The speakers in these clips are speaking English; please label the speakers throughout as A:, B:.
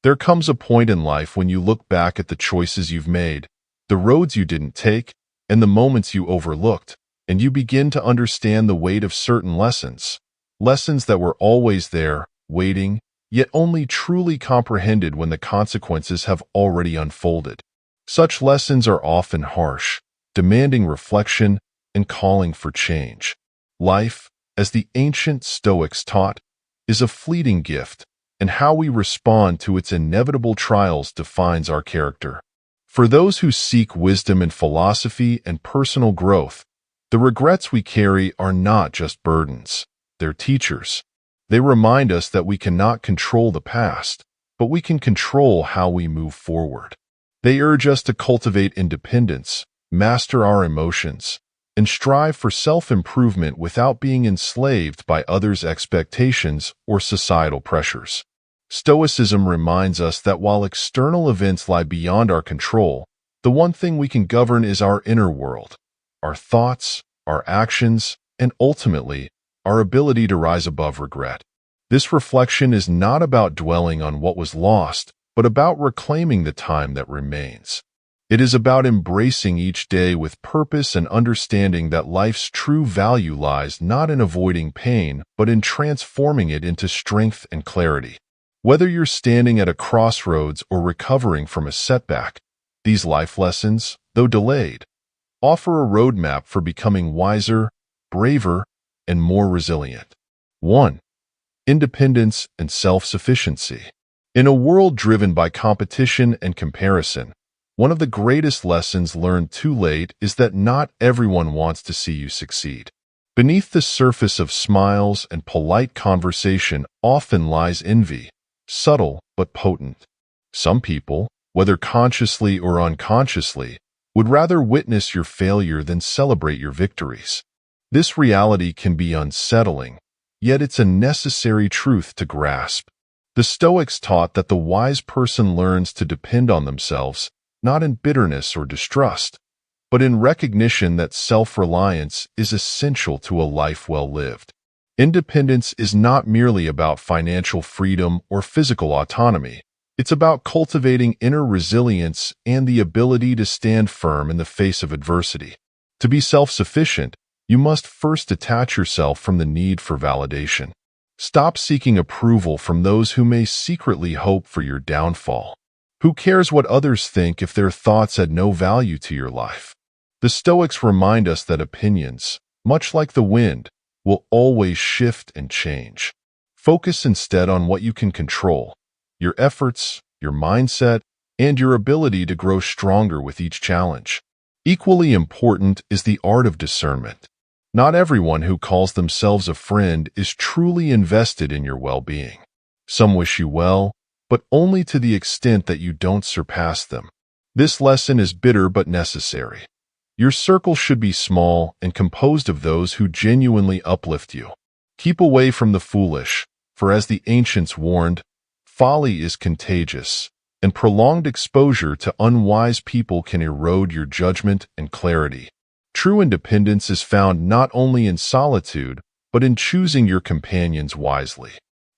A: There comes a point in life when you look back at the choices you've made, the roads you didn't take, and the moments you overlooked, and you begin to understand the weight of certain lessons. Lessons that were always there, waiting, yet only truly comprehended when the consequences have already unfolded. Such lessons are often harsh, demanding reflection and calling for change. Life, as the ancient Stoics taught, is a fleeting gift, and how we respond to its inevitable trials defines our character. For those who seek wisdom in philosophy and personal growth, the regrets we carry are not just burdens, they're teachers. They remind us that we cannot control the past, but we can control how we move forward. They urge us to cultivate independence, master our emotions, and strive for self-improvement without being enslaved by others' expectations or societal pressures. Stoicism reminds us that while external events lie beyond our control, the one thing we can govern is our inner world, our thoughts, our actions, and ultimately, our ability to rise above regret. This reflection is not about dwelling on what was lost, but about reclaiming the time that remains. It is about embracing each day with purpose and understanding that life's true value lies not in avoiding pain, but in transforming it into strength and clarity. Whether you're standing at a crossroads or recovering from a setback, these life lessons, though delayed, offer a roadmap for becoming wiser, braver, and more resilient. 1. Independence and self-sufficiency. In a world driven by competition and comparison, one of the greatest lessons learned too late is that not everyone wants to see you succeed. Beneath the surface of smiles and polite conversation often lies envy, subtle but potent. Some people, whether consciously or unconsciously, would rather witness your failure than celebrate your victories. This reality can be unsettling, yet it's a necessary truth to grasp. The Stoics taught that the wise person learns to depend on themselves, not in bitterness or distrust, but in recognition that self-reliance is essential to a life well lived. Independence is not merely about financial freedom or physical autonomy. It's about cultivating inner resilience and the ability to stand firm in the face of adversity. To be self-sufficient, you must first detach yourself from the need for validation. Stop seeking approval from those who may secretly hope for your downfall. Who cares what others think if their thoughts had no value to your life? The Stoics remind us that opinions, much like the wind, will always shift and change. Focus instead on what you can control: your efforts, your mindset, and your ability to grow stronger with each challenge. Equally important is the art of discernment. Not everyone who calls themselves a friend is truly invested in your well-being. Some wish you well, but only to the extent that you don't surpass them. This lesson is bitter but necessary. Your circle should be small and composed of those who genuinely uplift you. Keep away from the foolish, for as the ancients warned, folly is contagious, and prolonged exposure to unwise people can erode your judgment and clarity. True independence is found not only in solitude, but in choosing your companions wisely.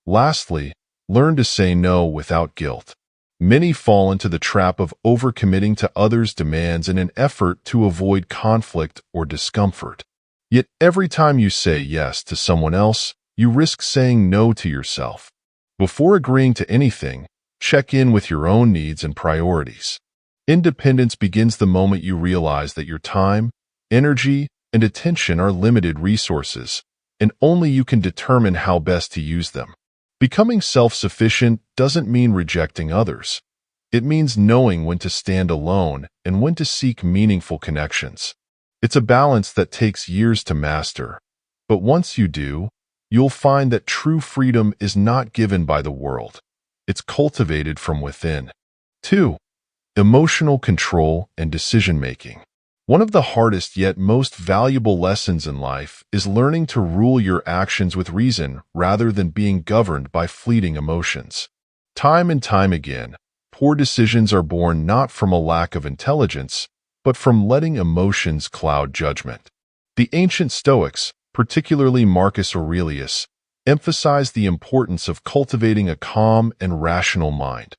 A: Lastly, learn to say no without guilt. Many fall into the trap of overcommitting to others' demands in an effort to avoid conflict or discomfort. Yet every time you say yes to someone else, you risk saying no to yourself. Before agreeing to anything, check in with your own needs and priorities. Independence begins the moment you realize that your time, energy, and attention are limited resources, and only you can determine how best to use them. Becoming self-sufficient doesn't mean rejecting others. It means knowing when to stand alone and when to seek meaningful connections. It's a balance that takes years to master, but once you do, you'll find that true freedom is not given by the world. It's cultivated from within. 2. Emotional control and decision-making. One of the hardest yet most valuable lessons in life is learning to rule your actions with reason rather than being governed by fleeting emotions. Time and time again, poor decisions are born not from a lack of intelligence, but from letting emotions cloud judgment. The ancient Stoics, particularly Marcus Aurelius, emphasized the importance of cultivating a calm and rational mind.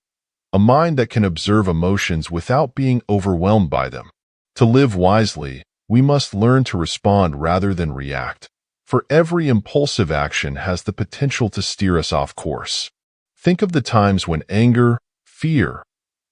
A: a mind that can observe emotions without being overwhelmed by them. To live wisely, we must learn to respond rather than react, for every impulsive action has the potential to steer us off course. Think of the times when anger, fear,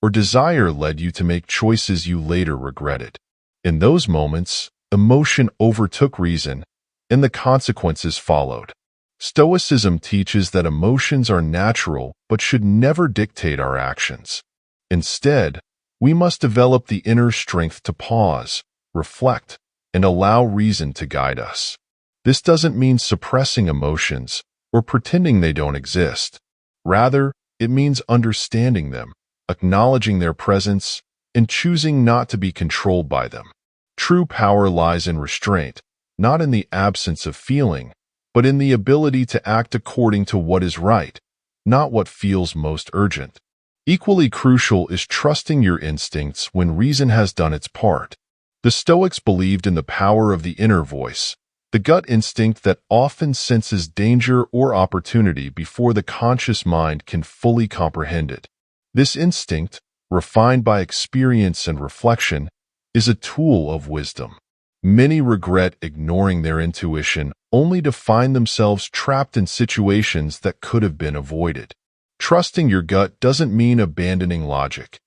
A: or desire led you to make choices you later regretted. In those moments, emotion overtook reason, and the consequences followed. Stoicism teaches that emotions are natural but should never dictate our actions. Instead, we must develop the inner strength to pause, reflect, and allow reason to guide us. This doesn't mean suppressing emotions or pretending they don't exist. Rather, it means understanding them, acknowledging their presence, and choosing not to be controlled by them. True power lies in restraint, not in the absence of feeling, but in the ability to act according to what is right, not what feels most urgent. Equally crucial is trusting your instincts when reason has done its part. The Stoics believed in the power of the inner voice, the gut instinct that often senses danger or opportunity before the conscious mind can fully comprehend it. This instinct, refined by experience and reflection, is a tool of wisdom. Many regret ignoring their intuition only to find themselves trapped in situations that could have been avoided. Trusting your gut doesn't mean abandoning logic.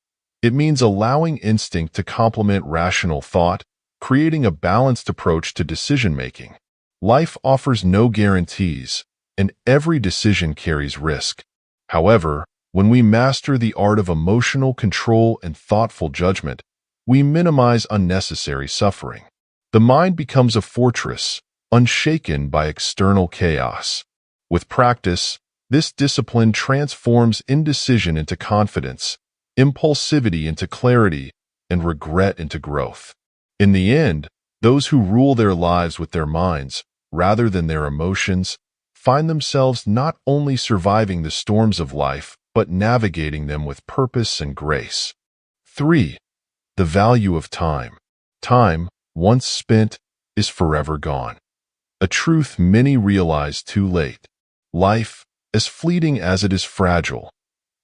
A: It means allowing instinct to complement rational thought, creating a balanced approach to decision-making. Life offers no guarantees, and every decision carries risk. However, when we master the art of emotional control and thoughtful judgment, we minimize unnecessary suffering. The mind becomes a fortress, unshaken by external chaos. With practice, this discipline transforms indecision into confidence, impulsivity into clarity, and regret into growth. In the end, those who rule their lives with their minds, rather than their emotions, find themselves not only surviving the storms of life, but navigating them with purpose and grace. 3. The value of time. Time, once spent, is forever gone. A truth many realize too late. Life, as fleeting as it is fragile,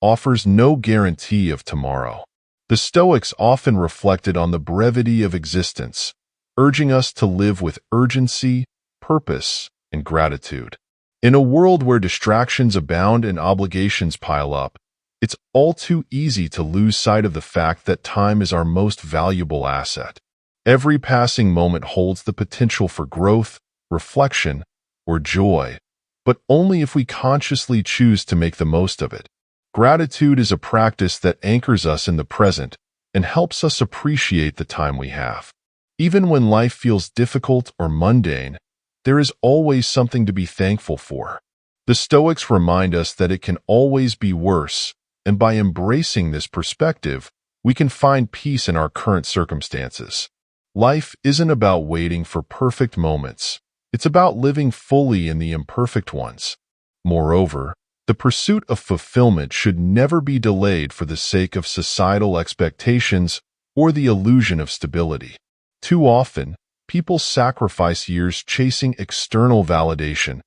A: offers no guarantee of tomorrow. The Stoics often reflected on the brevity of existence, urging us to live with urgency, purpose, and gratitude. In a world where distractions abound and obligations pile up, it's all too easy to lose sight of the fact that time is our most valuable asset. Every passing moment holds the potential for growth, reflection, or joy, but only if we consciously choose to make the most of it. Gratitude is a practice that anchors us in the present and helps us appreciate the time we have. Even when life feels difficult or mundane, there is always something to be thankful for. The Stoics remind us that it can always be worse, and by embracing this perspective, we can find peace in our current circumstances. Life isn't about waiting for perfect moments. It's about living fully in the imperfect ones. Moreover, the pursuit of fulfillment should never be delayed for the sake of societal expectations or the illusion of stability. Too often, people sacrifice years chasing external validation,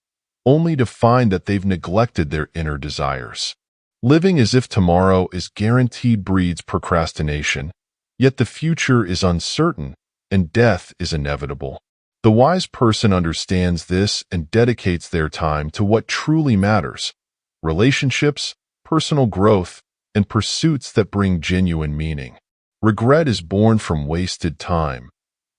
A: only to find that they've neglected their inner desires. Living as if tomorrow is guaranteed breeds procrastination, yet the future is uncertain and death is inevitable. The wise person understands this and dedicates their time to what truly matters: relationships, personal growth, and pursuits that bring genuine meaning. Regret is born from wasted time,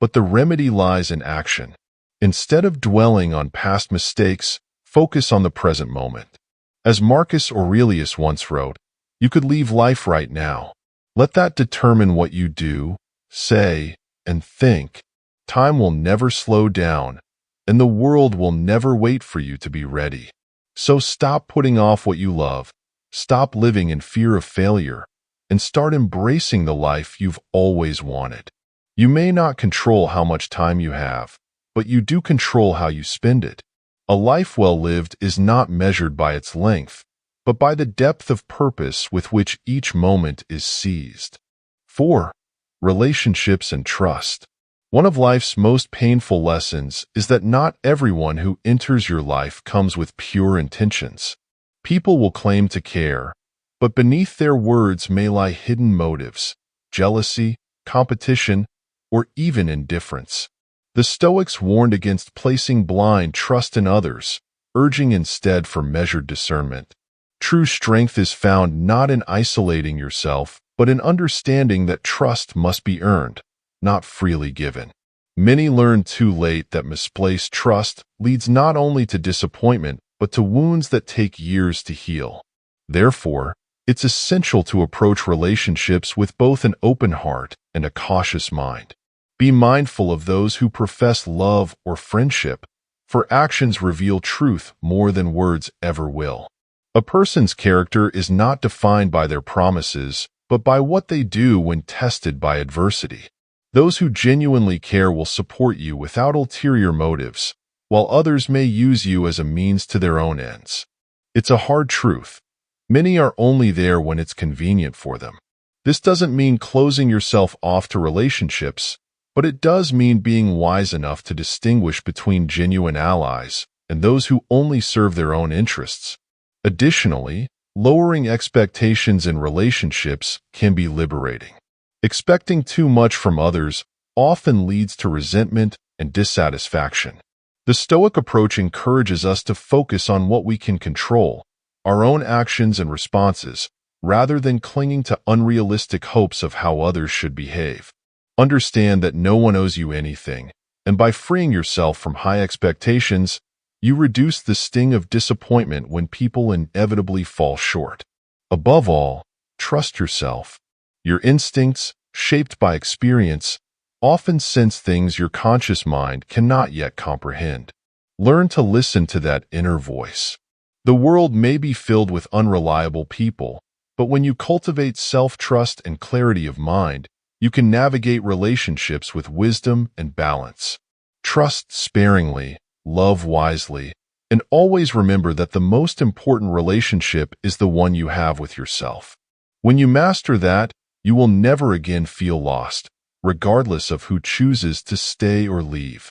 A: but the remedy lies in action. Instead of dwelling on past mistakes, focus on the present moment. As Marcus Aurelius once wrote, "You could leave life right now. Let that determine what you do, say, and think. Time will never slow down, and the world will never wait for you to be ready. So stop putting off what you love, stop living in fear of failure, and start embracing the life you've always wanted." You may not control how much time you have, but you do control how you spend it. A life well lived is not measured by its length, but by the depth of purpose with which each moment is seized. 4. Relationships and trust. One of life's most painful lessons is that not everyone who enters your life comes with pure intentions. People will claim to care, but beneath their words may lie hidden motives, jealousy, competition, or even indifference. The Stoics warned against placing blind trust in others, urging instead for measured discernment. True strength is found not in isolating yourself, but in understanding that trust must be earned, not freely given. Many learn too late that misplaced trust leads not only to disappointment, but to wounds that take years to heal. Therefore, it's essential to approach relationships with both an open heart and a cautious mind. Be mindful of those who profess love or friendship, for actions reveal truth more than words ever will. A person's character is not defined by their promises, but by what they do when tested by adversity. Those who genuinely care will support you without ulterior motives, while others may use you as a means to their own ends. It's a hard truth. Many are only there when it's convenient for them. This doesn't mean closing yourself off to relationships, but it does mean being wise enough to distinguish between genuine allies and those who only serve their own interests. Additionally, lowering expectations in relationships can be liberating. Expecting too much from others often leads to resentment and dissatisfaction. The Stoic approach encourages us to focus on what we can control, our own actions and responses, rather than clinging to unrealistic hopes of how others should behave. Understand that no one owes you anything, and by freeing yourself from high expectations, you reduce the sting of disappointment when people inevitably fall short. Above all, trust yourself. Your instincts, shaped by experience, often sense things your conscious mind cannot yet comprehend. Learn to listen to that inner voice. The world may be filled with unreliable people, but when you cultivate self-trust and clarity of mind, you can navigate relationships with wisdom and balance. Trust sparingly, love wisely, and always remember that the most important relationship is the one you have with yourself. When you master that, you will never again feel lost, regardless of who chooses to stay or leave.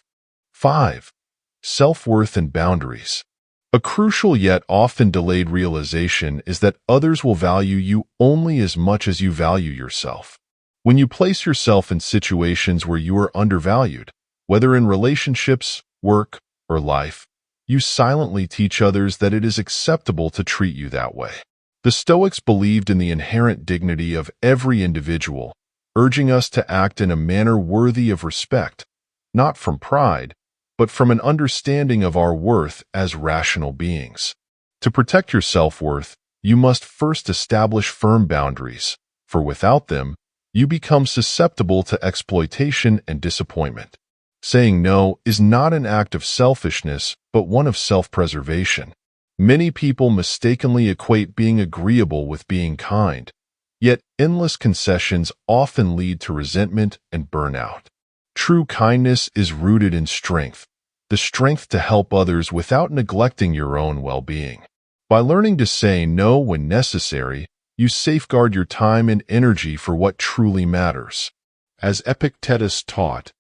A: 5. Self-worth and boundaries. A crucial yet often delayed realization is that others will value you only as much as you value yourself. When you place yourself in situations where you are undervalued, whether in relationships, work, or life, you silently teach others that it is acceptable to treat you that way. The Stoics believed in the inherent dignity of every individual, urging us to act in a manner worthy of respect, not from pride, but from an understanding of our worth as rational beings. To protect your self-worth, you must first establish firm boundaries, for without them, you become susceptible to exploitation and disappointment. Saying no is not an act of selfishness, but one of self-preservation. Many people mistakenly equate being agreeable with being kind, yet endless concessions often lead to resentment and burnout. True kindness is rooted in strength, the strength to help others without neglecting your own well-being. By learning to say no when necessary, you safeguard your time and energy for what truly matters. As Epictetus taught,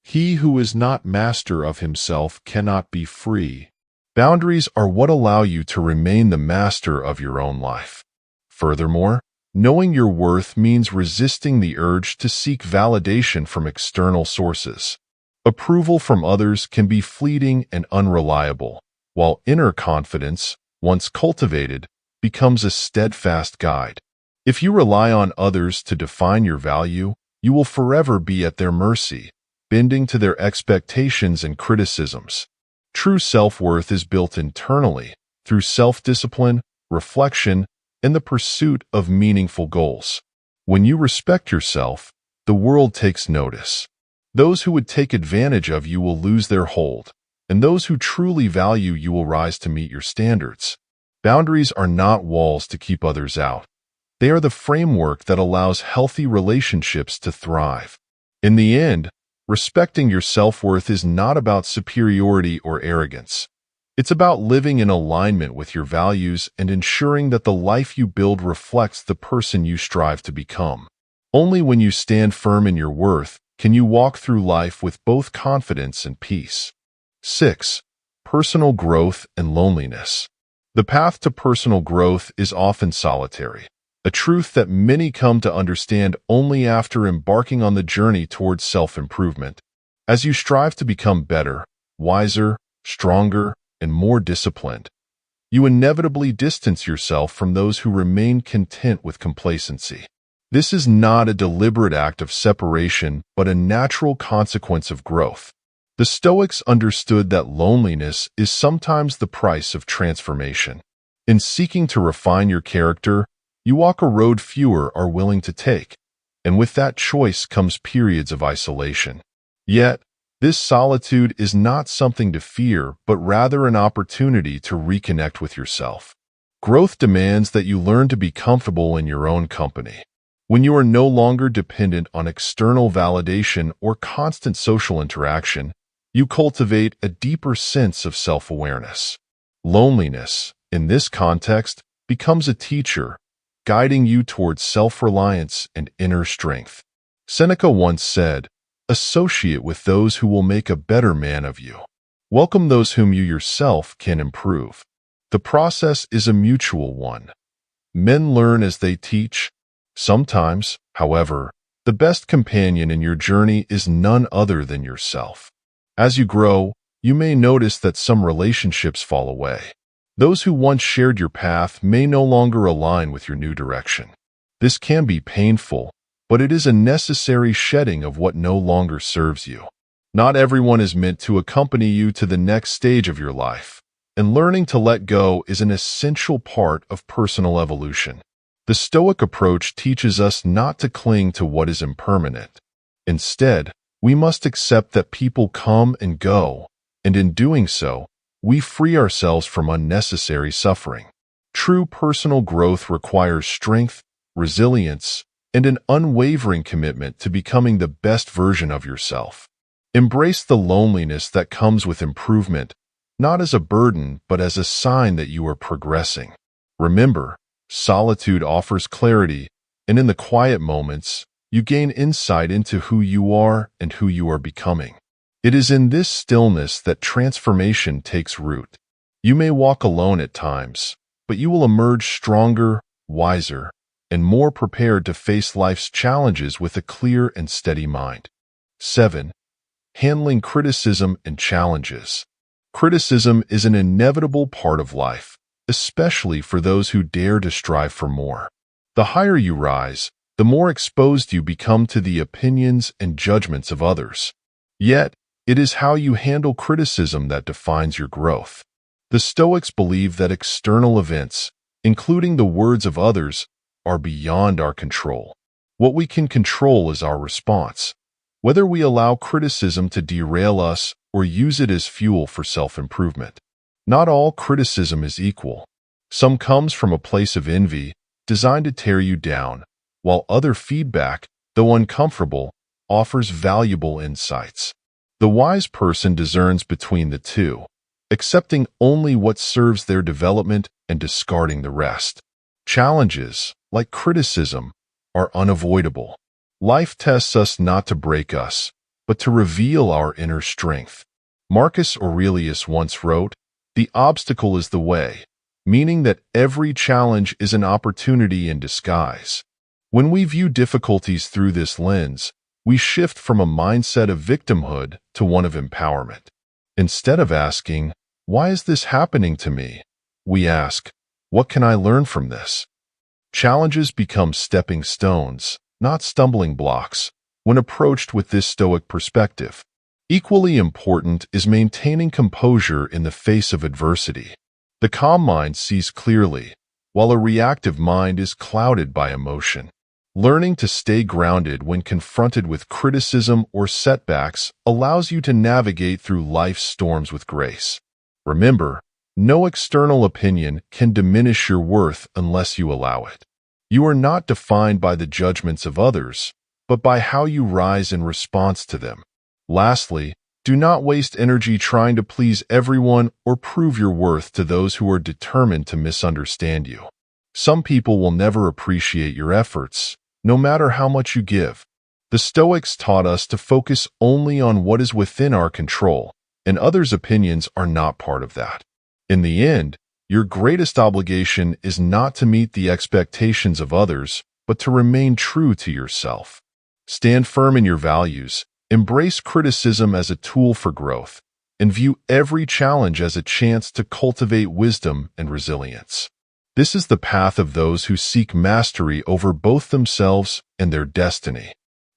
A: "He who is not master of himself cannot be free." Boundaries are what allow you to remain the master of your own life. Furthermore, knowing your worth means resisting the urge to seek validation from external sources. Approval from others can be fleeting and unreliable, while inner confidence, once cultivated, becomes a steadfast guide. If you rely on others to define your value, you will forever be at their mercy, bending to their expectations and criticisms. True self-worth is built internally, through self-discipline, reflection, and the pursuit of meaningful goals. When you respect yourself, the world takes notice. Those who would take advantage of you will lose their hold, and those who truly value you will rise to meet your standards. Boundaries are not walls to keep others out. They are the framework that allows healthy relationships to thrive. In the end, respecting your self-worth is not about superiority or arrogance. It's about living in alignment with your values and ensuring that the life you build reflects the person you strive to become. Only when you stand firm in your worth can you walk through life with both confidence and peace. 6. Personal growth and loneliness. The path to personal growth is often solitary, a truth that many come to understand only after embarking on the journey towards self-improvement. As you strive to become better, wiser, stronger, and more disciplined, you inevitably distance yourself from those who remain content with complacency. This is not a deliberate act of separation, but a natural consequence of growth. The Stoics understood that loneliness is sometimes the price of transformation. In seeking to refine your character, you walk a road fewer are willing to take, and with that choice comes periods of isolation. Yet, this solitude is not something to fear, but rather an opportunity to reconnect with yourself. Growth demands that you learn to be comfortable in your own company. When you are no longer dependent on external validation or constant social interaction, you cultivate a deeper sense of self-awareness. Loneliness, in this context, becomes a teacher, guiding you towards self-reliance and inner strength. Seneca once said, "Associate with those who will make a better man of you. Welcome those whom you yourself can improve." The process is a mutual one. Men learn as they teach. Sometimes, however, the best companion in your journey is none other than yourself. As you grow, you may notice that some relationships fall away. Those who once shared your path may no longer align with your new direction. This can be painful, but it is a necessary shedding of what no longer serves you. Not everyone is meant to accompany you to the next stage of your life, and learning to let go is an essential part of personal evolution. The Stoic approach teaches us not to cling to what is impermanent. Instead, we must accept that people come and go, and in doing so, we free ourselves from unnecessary suffering. True personal growth requires strength, resilience, and an unwavering commitment to becoming the best version of yourself. Embrace the loneliness that comes with improvement, not as a burden, but as a sign that you are progressing. Remember, solitude offers clarity, and in the quiet moments, you gain insight into who you are and who you are becoming. It is in this stillness that transformation takes root. You may walk alone at times, but you will emerge stronger, wiser, and more prepared to face life's challenges with a clear and steady mind. 7. Handling criticism and challenges. Criticism is an inevitable part of life, especially for those who dare to strive for more. The higher you rise, the more exposed you become to the opinions and judgments of others. Yet, it is how you handle criticism that defines your growth. The Stoics believe that external events, including the words of others, are beyond our control. What we can control is our response, whether we allow criticism to derail us or use it as fuel for self-improvement. Not all criticism is equal. Some comes from a place of envy, designed to tear you down, while other feedback, though uncomfortable, offers valuable insights. The wise person discerns between the two, accepting only what serves their development and discarding the rest. Challenges, like criticism, are unavoidable. Life tests us not to break us, but to reveal our inner strength. Marcus Aurelius once wrote, "The obstacle is the way," meaning that every challenge is an opportunity in disguise. When we view difficulties through this lens, we shift from a mindset of victimhood to one of empowerment. Instead of asking, "Why is this happening to me?" we ask, "What can I learn from this?" Challenges become stepping stones, not stumbling blocks, when approached with this Stoic perspective. Equally important is maintaining composure in the face of adversity. The calm mind sees clearly, while a reactive mind is clouded by emotion. Learning to stay grounded when confronted with criticism or setbacks allows you to navigate through life's storms with grace. Remember, no external opinion can diminish your worth unless you allow it. You are not defined by the judgments of others, but by how you rise in response to them. Lastly, do not waste energy trying to please everyone or prove your worth to those who are determined to misunderstand you. Some people will never appreciate your efforts, no matter how much you give. The Stoics taught us to focus only on what is within our control, and others' opinions are not part of that. In the end, Your greatest obligation is not to meet the expectations of others, but to remain true to yourself. Stand firm in your values, embrace criticism as a tool for growth, and view every challenge as a chance to cultivate wisdom and resilience. This is the path of those who seek mastery over both themselves and their destiny.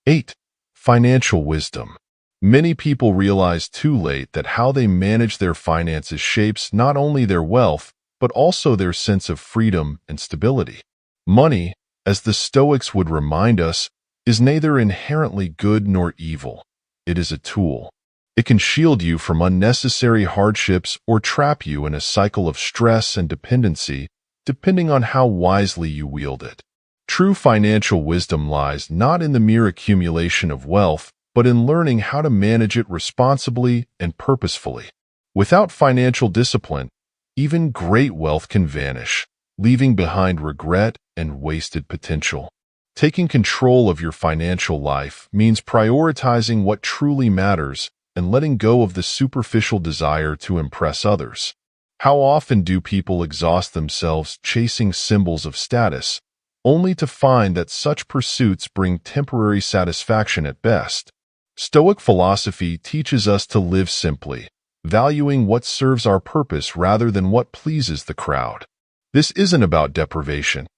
A: 8. Financial wisdom. Many people realize too late that how they manage their finances shapes not only their wealth, but also their sense of freedom and stability. Money, as the Stoics would remind us, is neither inherently good nor evil. It is a tool. It can shield you from unnecessary hardships or trap you in a cycle of stress and dependency, depending on how wisely you wield it. True financial wisdom lies not in the mere accumulation of wealth, but in learning how to manage it responsibly and purposefully. Without financial discipline, even great wealth can vanish, leaving behind regret and wasted potential. Taking control of your financial life means prioritizing what truly matters and letting go of the superficial desire to impress others. How often do people exhaust themselves chasing symbols of status, only to find that such pursuits bring temporary satisfaction at best? Stoic philosophy teaches us to live simply, valuing what serves our purpose rather than what pleases the crowd. This isn't about deprivation.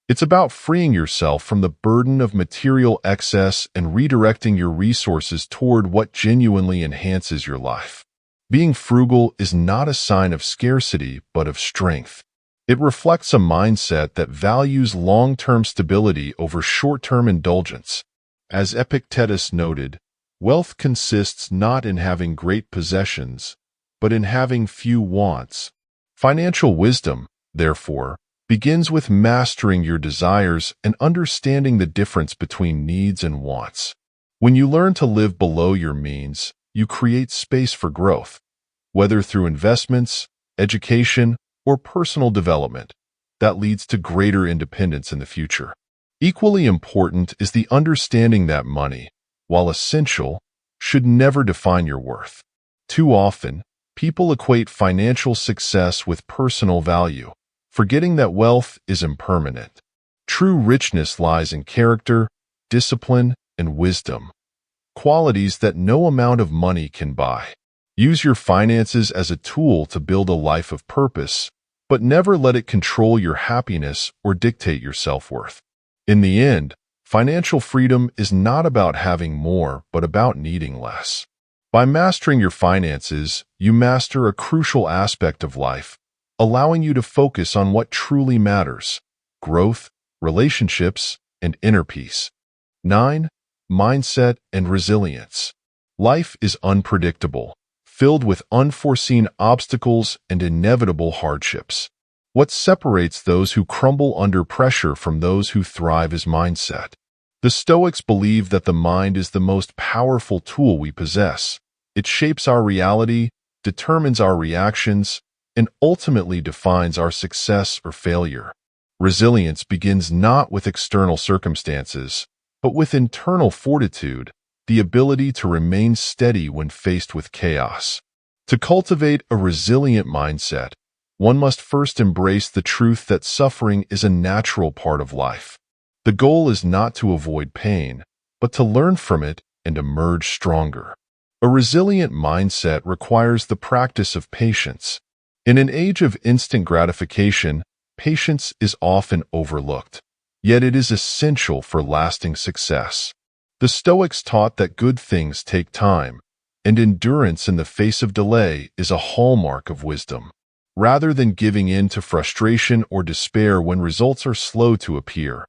A: It's about freeing yourself from the burden of material excess and redirecting your resources toward what genuinely enhances your life. Being frugal is not a sign of scarcity, but of strength. It reflects a mindset that values long-term stability over short-term indulgence. As Epictetus noted, wealth consists not in having great possessions, but in having few wants. Financial wisdom, therefore, begins with mastering your desires and understanding the difference between needs and wants. When you learn to live below your means, you create space for growth, whether through investments, education, or personal development, that leads to greater independence in the future. Equally important is the understanding that money, while essential, should never define your worth. Too often, people equate financial success with personal value, forgetting that wealth is impermanent. True richness lies in character, discipline, and wisdom, qualities that no amount of money can buy. Use your finances as a tool to build a life of purpose, but never let it control your happiness or dictate your self-worth. In the end, financial freedom is not about having more, but about needing less. By mastering your finances, you master a crucial aspect of life, allowing you to focus on what truly matters: growth, relationships, and inner peace. 9. Mindset and resilience. Life is unpredictable, filled with unforeseen obstacles and inevitable hardships. What separates those who crumble under pressure from those who thrive is mindset. The Stoics believe that the mind is the most powerful tool we possess. It shapes our reality, determines our reactions, and ultimately defines our success or failure. Resilience begins not with external circumstances, but with internal fortitude, the ability to remain steady when faced with chaos. To cultivate a resilient mindset, one must first embrace the truth that suffering is a natural part of life. The goal is not to avoid pain, but to learn from it and emerge stronger. A resilient mindset requires the practice of patience. In an age of instant gratification, patience is often overlooked, yet it is essential for lasting success. The Stoics taught that good things take time, and endurance in the face of delay is a hallmark of wisdom. Rather than giving in to frustration or despair when results are slow to appear,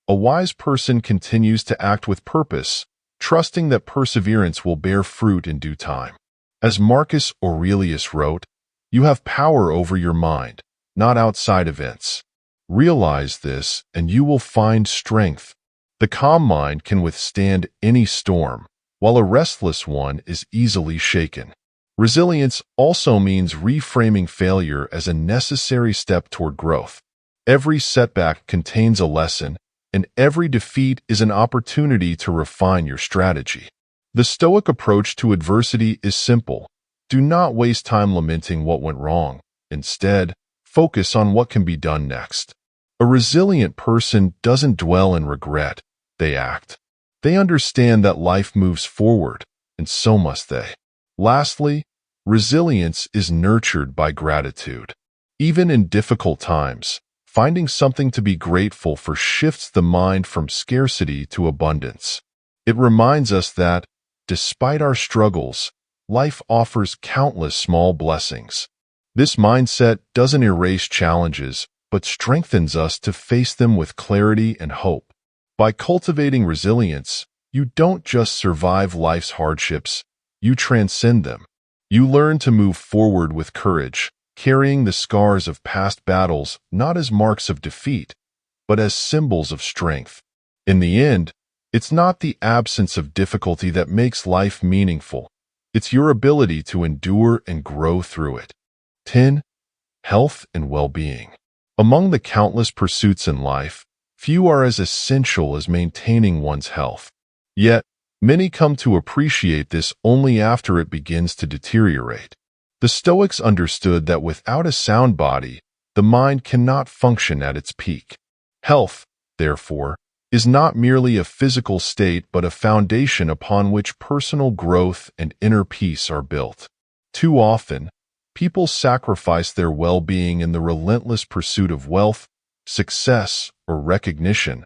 A: a wise person continues to act with purpose, trusting that perseverance will bear fruit in due time. As Marcus Aurelius wrote, "You have power over your mind, not outside events. Realize this, and you will find strength." The calm mind can withstand any storm, while a restless one is easily shaken. Resilience also means reframing failure as a necessary step toward growth. Every setback contains a lesson, and every defeat is an opportunity to refine your strategy. The Stoic approach to adversity is simple. Do not waste time lamenting what went wrong. Instead, focus on what can be done next. A resilient person doesn't dwell in regret, they act. They understand that life moves forward, and so must they. Lastly, resilience is nurtured by gratitude. Even in difficult times, finding something to be grateful for shifts the mind from scarcity to abundance. It reminds us that, despite our struggles, life offers countless small blessings. This mindset doesn't erase challenges, but strengthens us to face them with clarity and hope. By cultivating resilience, you don't just survive life's hardships, you transcend them. You learn to move forward with courage, carrying the scars of past battles not as marks of defeat, but as symbols of strength. In the end, it's not the absence of difficulty that makes life meaningful. It's your ability to endure and grow through it. 10. Health and well-being. Among the countless pursuits in life, few are as essential as maintaining one's health. Yet, many come to appreciate this only after it begins to deteriorate. The Stoics understood that without a sound body, the mind cannot function at its peak. Health, therefore, is not merely a physical state but a foundation upon which personal growth and inner peace are built. Too often, people sacrifice their well-being in the relentless pursuit of wealth, success, or recognition,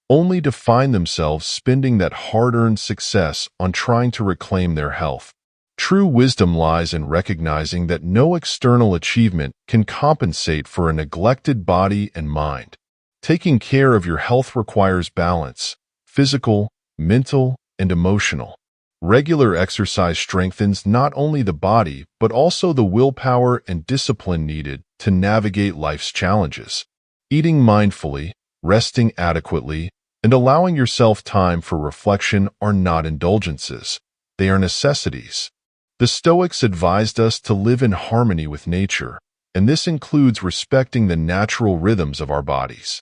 A: only to find themselves spending that hard-earned success on trying to reclaim their health. True wisdom lies in recognizing that no external achievement can compensate for a neglected body and mind. Taking care of your health requires balance, physical, mental, and emotional. Regular exercise strengthens not only the body, but also the willpower and discipline needed to navigate life's challenges. Eating mindfully, resting adequately, and allowing yourself time for reflection are not indulgences. They are necessities. The Stoics advised us to live in harmony with nature, and this includes respecting the natural rhythms of our bodies.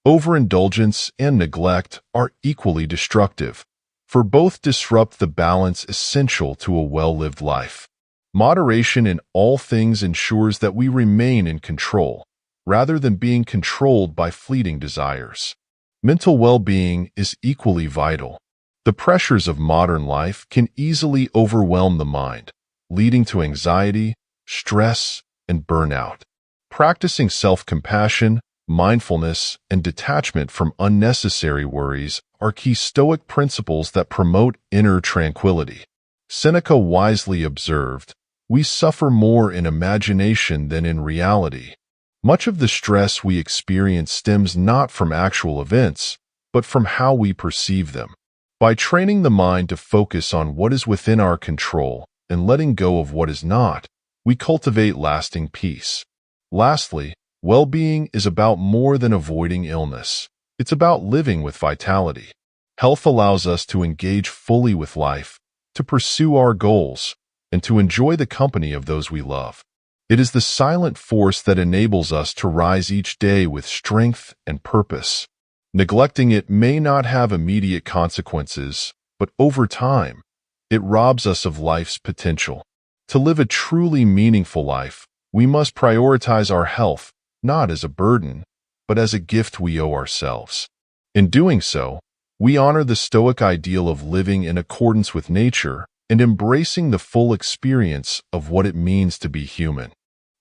A: Overindulgence and neglect are equally destructive, for both disrupt the balance essential to a well-lived life. Moderation in all things ensures that we remain in control, rather than being controlled by fleeting desires. Mental well-being is equally vital. The pressures of modern life can easily overwhelm the mind, leading to anxiety, stress, and burnout. Practicing self-compassion, mindfulness, and detachment from unnecessary worries are key Stoic principles that promote inner tranquility. Seneca wisely observed, "We suffer more in imagination than in reality." Much of the stress we experience stems not from actual events, but from how we perceive them. By training the mind to focus on what is within our control and letting go of what is not, we cultivate lasting peace. Lastly, well-being is about more than avoiding illness. It's about living with vitality. Health allows us to engage fully with life, to pursue our goals, and to enjoy the company of those we love. It is the silent force that enables us to rise each day with strength and purpose. Neglecting it may not have immediate consequences, but over time, it robs us of life's potential. To live a truly meaningful life, we must prioritize our health, not as a burden, but as a gift we owe ourselves. In doing so, we honor the Stoic ideal of living in accordance with nature and embracing the full experience of what it means to be human.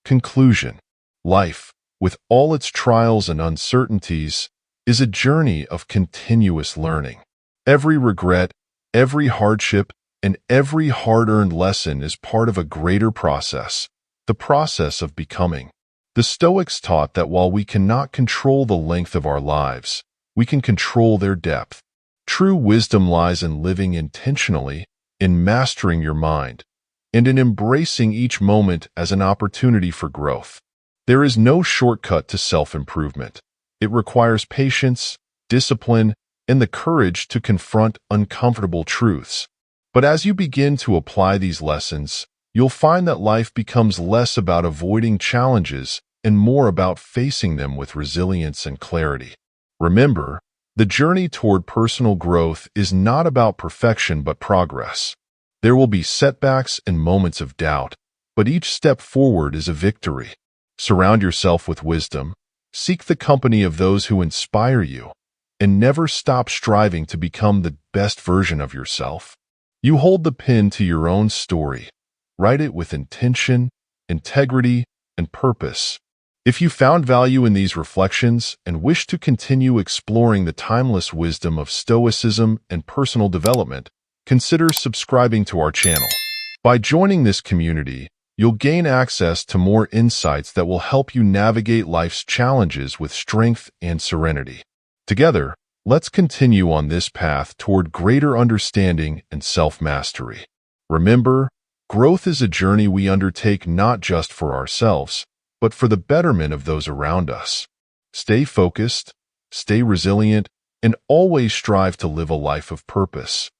A: Conclusion. Life, with all its trials and uncertainties, is a journey of continuous learning. Every regret, every hardship, and every hard-earned lesson is part of a greater process, the process of becoming. The Stoics taught that while we cannot control the length of our lives, we can control their depth. True wisdom lies in living intentionally, in mastering your mind, and in embracing each moment as an opportunity for growth. There is no shortcut to self-improvement. It requires patience, discipline, and the courage to confront uncomfortable truths. But as you begin to apply these lessons, you'll find that life becomes less about avoiding challenges and more about facing them with resilience and clarity. Remember, the journey toward personal growth is not about perfection but progress. There will be setbacks and moments of doubt, but each step forward is a victory. Surround yourself with wisdom, seek the company of those who inspire you, and never stop striving to become the best version of yourself. You hold the pen to your own story. Write it with intention, integrity, and purpose. If you found value in these reflections and wish to continue exploring the timeless wisdom of Stoicism and personal development, consider subscribing to our channel. By joining this community, you'll gain access to more insights that will help you navigate life's challenges with strength and serenity. Together, let's continue on this path toward greater understanding and self-mastery. Remember, growth is a journey we undertake not just for ourselves, but for the betterment of those around us. Stay focused, stay resilient, and always strive to live a life of purpose.